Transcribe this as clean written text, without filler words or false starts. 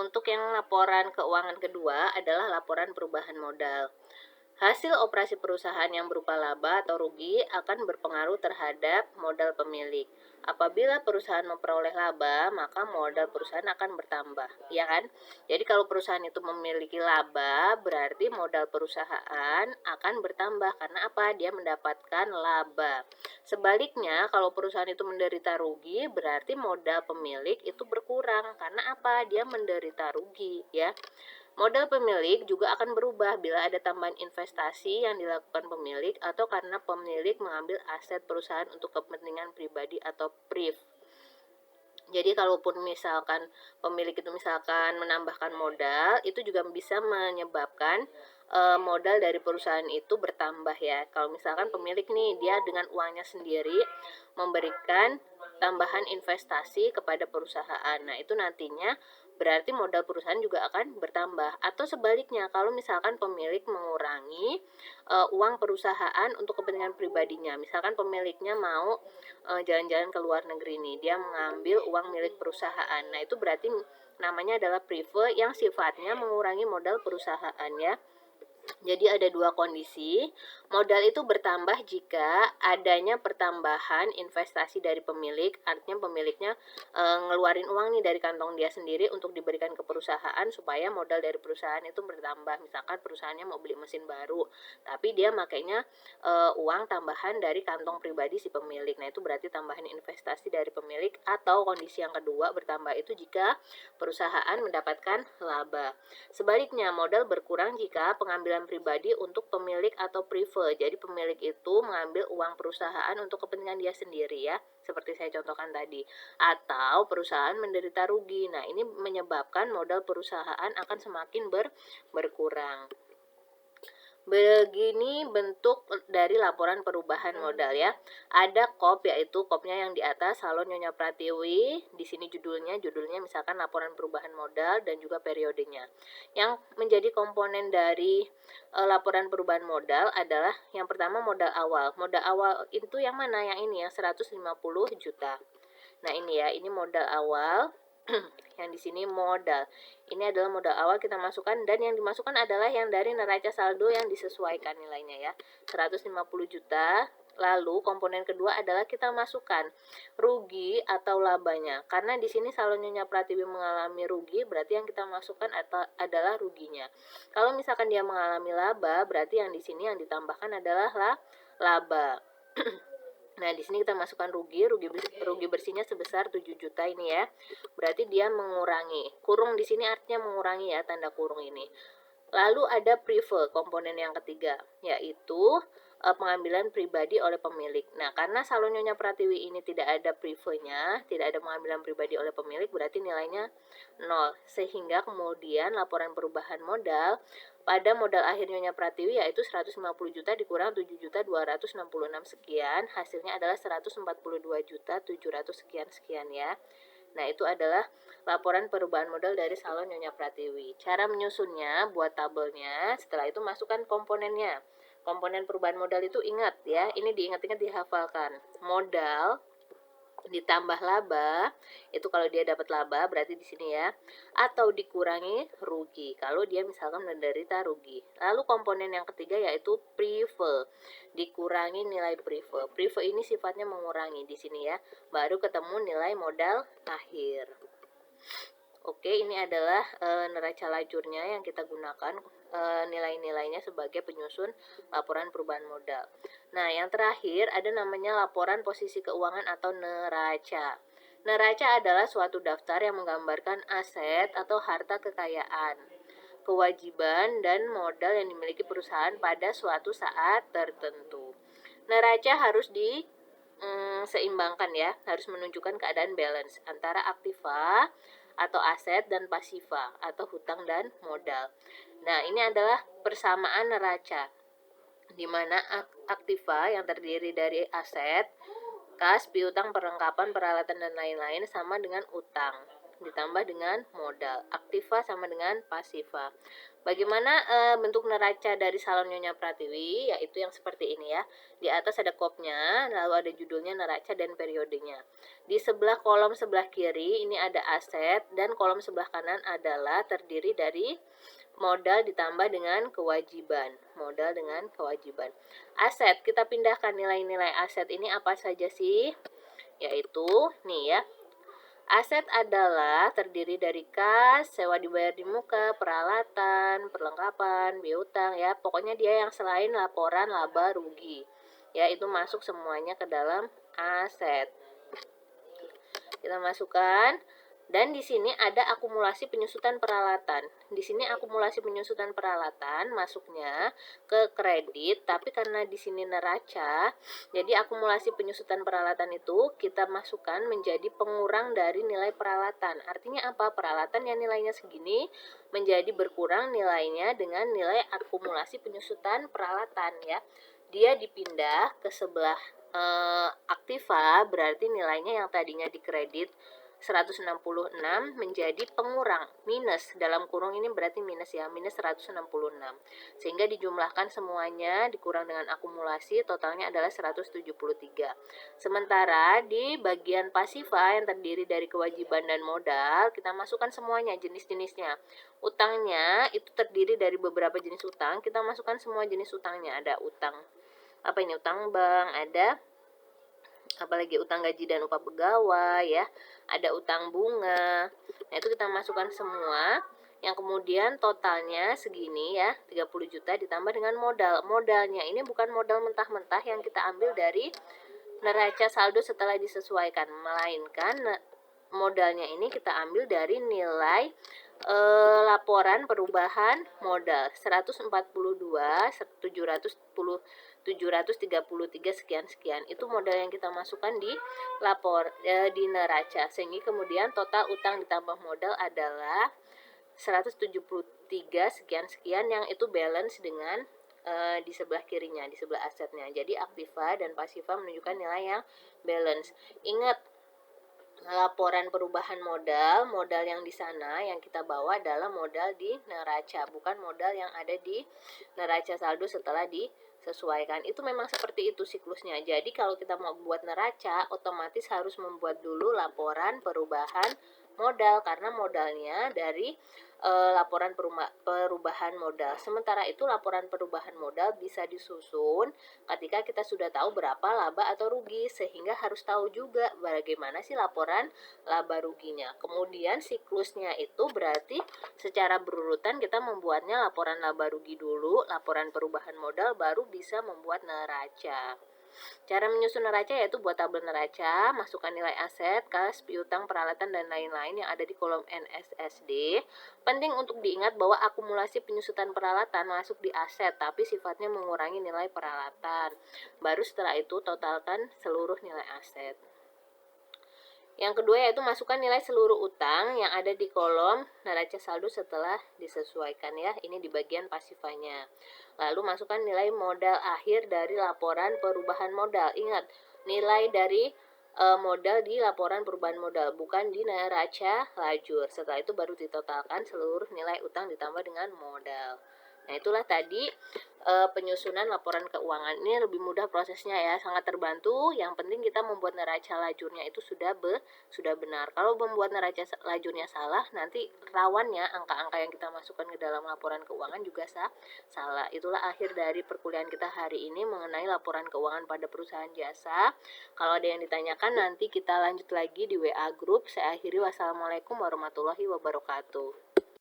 Untuk yang laporan keuangan kedua adalah laporan perubahan modal. Hasil operasi perusahaan yang berupa laba atau rugi akan berpengaruh terhadap modal pemilik. Apabila perusahaan memperoleh laba, maka modal perusahaan akan bertambah, ya kan? Jadi kalau perusahaan itu memiliki laba, berarti modal perusahaan akan bertambah karena apa? Dia mendapatkan laba. Sebaliknya, kalau perusahaan itu menderita rugi, berarti modal pemilik itu berkurang karena apa? Dia menderita rugi, ya. Modal pemilik juga akan berubah bila ada tambahan investasi yang dilakukan pemilik atau karena pemilik mengambil aset perusahaan untuk kepentingan pribadi atau PRIV. Jadi kalaupun misalkan pemilik itu misalkan menambahkan modal, itu juga bisa menyebabkan modal dari perusahaan itu bertambah ya. Kalau misalkan pemilik nih dia dengan uangnya sendiri memberikan tambahan investasi kepada perusahaan. Nah, itu nantinya berarti modal perusahaan juga akan bertambah. Atau sebaliknya, kalau misalkan pemilik mengurangi uang perusahaan untuk kepentingan pribadinya. Misalkan pemiliknya mau jalan-jalan ke luar negeri nih, dia mengambil uang milik perusahaan. Nah, itu berarti namanya adalah prive yang sifatnya mengurangi modal perusahaan ya. Jadi ada dua kondisi, modal itu bertambah jika adanya pertambahan investasi dari pemilik, artinya pemiliknya ngeluarin uang nih dari kantong dia sendiri untuk diberikan ke perusahaan supaya modal dari perusahaan itu bertambah. Misalkan perusahaannya mau beli mesin baru, tapi dia makainya uang tambahan dari kantong pribadi si pemilik. Nah, itu berarti tambahan investasi dari pemilik. Atau kondisi yang kedua bertambah itu jika perusahaan mendapatkan laba. Sebaliknya, modal berkurang jika pengambilan pribadi untuk pemilik atau prive. Jadi pemilik itu mengambil uang perusahaan untuk kepentingan dia sendiri ya, seperti saya contohkan tadi. Atau perusahaan menderita rugi. Nah, ini menyebabkan modal perusahaan akan semakin berkurang. Begini bentuk dari laporan perubahan modal ya. Ada kop, yaitu kopnya yang di atas Salon Nyonya Pratiwi. Di sini judulnya misalkan laporan perubahan modal dan juga periodenya. Yang menjadi komponen dari laporan perubahan modal adalah yang pertama modal awal. Modal awal itu yang mana? Yang ini ya, 150 juta. Nah, ini ya, ini modal awal. Yang di sini modal. Ini adalah modal awal kita masukkan, dan yang dimasukkan adalah yang dari neraca saldo yang disesuaikan nilainya ya. 150 juta. Lalu komponen kedua adalah kita masukkan rugi atau labanya. Karena di sini Salon Nyonya Pratiwi mengalami rugi, berarti yang kita masukkan adalah ruginya. Kalau misalkan dia mengalami laba, berarti yang di sini yang ditambahkan adalah laba. Nah, di sini kita masukkan rugi bersihnya sebesar 7 juta ini ya. Berarti dia mengurangi. Kurung di sini artinya mengurangi ya, tanda kurung ini. Lalu ada prive, komponen yang ketiga, yaitu pengambilan pribadi oleh pemilik. Nah, karena Salon Nyonya Pratiwi ini tidak ada privenya, tidak ada pengambilan pribadi oleh pemilik, berarti nilainya 0. Sehingga kemudian laporan perubahan modal pada modal akhir Nyonya Pratiwi yaitu 150 juta dikurang 7.266 sekian, hasilnya adalah 142.700 sekian ya. Nah, itu adalah laporan perubahan modal dari Salon Nyonya Pratiwi. Cara menyusunnya, buat tabelnya, setelah itu masukkan komponennya. Komponen perubahan modal itu ingat ya, ini diingat-ingat, dihafalkan. Modal ditambah laba, itu kalau dia dapat laba berarti di sini ya, atau dikurangi rugi kalau dia misalkan menderita rugi. Lalu komponen yang ketiga yaitu prive, dikurangi nilai prive. Prive ini sifatnya mengurangi di sini ya, baru ketemu nilai modal akhir. Oke, ini adalah neraca lajurnya yang kita gunakan nilai-nilainya sebagai penyusun laporan perubahan modal. Nah, yang terakhir ada namanya laporan posisi keuangan atau neraca. Neraca adalah suatu daftar yang menggambarkan aset atau harta kekayaan, kewajiban, dan modal yang dimiliki perusahaan pada suatu saat tertentu. Neraca harus seimbangkan ya, harus menunjukkan keadaan balance antara aktiva atau aset dan pasiva atau hutang dan modal. Nah, ini adalah persamaan neraca, di mana aktiva yang terdiri dari aset, kas, piutang, perlengkapan, peralatan, dan lain-lain sama dengan utang. ditambah dengan modal. Aktiva sama dengan pasiva. Bagaimana bentuk neraca dari salon Nyonya Pratiwi? Yaitu yang seperti ini ya. Di atas ada kopnya, lalu ada judulnya neraca dan periodenya. Di sebelah kolom sebelah kiri ini ada aset, dan kolom sebelah kanan adalah terdiri dari modal ditambah dengan kewajiban. Modal dengan kewajiban. Aset, kita pindahkan nilai-nilai aset ini apa saja sih? Yaitu, nih ya, aset adalah terdiri dari kas, sewa dibayar di muka, peralatan, perlengkapan, biaya utang ya. Pokoknya dia yang selain laporan laba rugi. Ya, itu masuk semuanya ke dalam aset. Kita masukkan. Dan di sini ada akumulasi penyusutan peralatan. Di sini akumulasi penyusutan peralatan masuknya ke kredit, tapi karena di sini neraca, jadi akumulasi penyusutan peralatan itu kita masukkan menjadi pengurang dari nilai peralatan. Artinya apa? Peralatan yang nilainya segini menjadi berkurang nilainya dengan nilai akumulasi penyusutan peralatan ya. Dia dipindah ke sebelah aktiva, berarti nilainya yang tadinya dikredit 166 menjadi pengurang, minus, dalam kurung ini berarti minus ya, minus 166. Sehingga dijumlahkan semuanya dikurang dengan akumulasi, totalnya adalah 173. Sementara di bagian pasiva yang terdiri dari kewajiban dan modal, kita masukkan semuanya jenis-jenisnya. Utangnya itu terdiri dari beberapa jenis utang, kita masukkan semua jenis utangnya. Ada utang, apa ini, utang bank, ada apalagi utang gaji dan upah pegawai ya, ada utang bunga. Nah, itu kita masukkan semua, yang kemudian totalnya segini ya, 30 juta ditambah dengan modal. Modalnya ini bukan modal mentah-mentah yang kita ambil dari neraca saldo setelah disesuaikan, melainkan modalnya ini kita ambil dari nilai laporan perubahan modal 142.733 sekian-sekian. Itu modal yang kita masukkan di di neraca, sehingga kemudian total utang ditambah modal adalah 173 sekian-sekian, yang itu balance dengan di sebelah kirinya, di sebelah asetnya. Jadi aktiva dan pasiva menunjukkan nilai yang balance. Ingat, laporan perubahan modal, modal yang di sana yang kita bawa adalah modal di neraca, bukan modal yang ada di neraca saldo setelah disesuaikan. Itu memang seperti itu siklusnya. Jadi kalau kita mau buat neraca, otomatis harus membuat dulu laporan perubahan modal, karena modalnya dari laporan perubahan modal. Sementara itu laporan perubahan modal bisa disusun ketika kita sudah tahu berapa laba atau rugi, sehingga harus tahu juga bagaimana sih laporan laba ruginya. Kemudian siklusnya itu berarti secara berurutan kita membuatnya laporan laba rugi dulu, laporan perubahan modal, baru bisa membuat neraca. Cara menyusun neraca yaitu buat tabel neraca, masukkan nilai aset, kas, piutang, peralatan, dan lain-lain yang ada di kolom NSSD. Penting untuk diingat bahwa akumulasi penyusutan peralatan masuk di aset, tapi sifatnya mengurangi nilai peralatan. Baru setelah itu totalkan seluruh nilai aset. Yang kedua yaitu masukkan nilai seluruh utang yang ada di kolom neraca saldo setelah disesuaikan ya. Ini di bagian pasifanya. Lalu masukkan nilai modal akhir dari laporan perubahan modal. Ingat, nilai dari modal di laporan perubahan modal, bukan di neraca lajur. Setelah itu baru ditotalkan seluruh nilai utang ditambah dengan modal. Nah, itulah tadi penyusunan laporan keuangan. Ini lebih mudah prosesnya ya, sangat terbantu. Yang penting kita membuat neraca lajurnya itu sudah benar. Kalau membuat neraca lajurnya salah, nanti rawannya angka-angka yang kita masukkan ke dalam laporan keuangan juga salah. Itulah akhir dari perkuliahan kita hari ini mengenai laporan keuangan pada perusahaan jasa. Kalau ada yang ditanyakan, nanti kita lanjut lagi di WA Group. Saya akhiri, wassalamualaikum warahmatullahi wabarakatuh.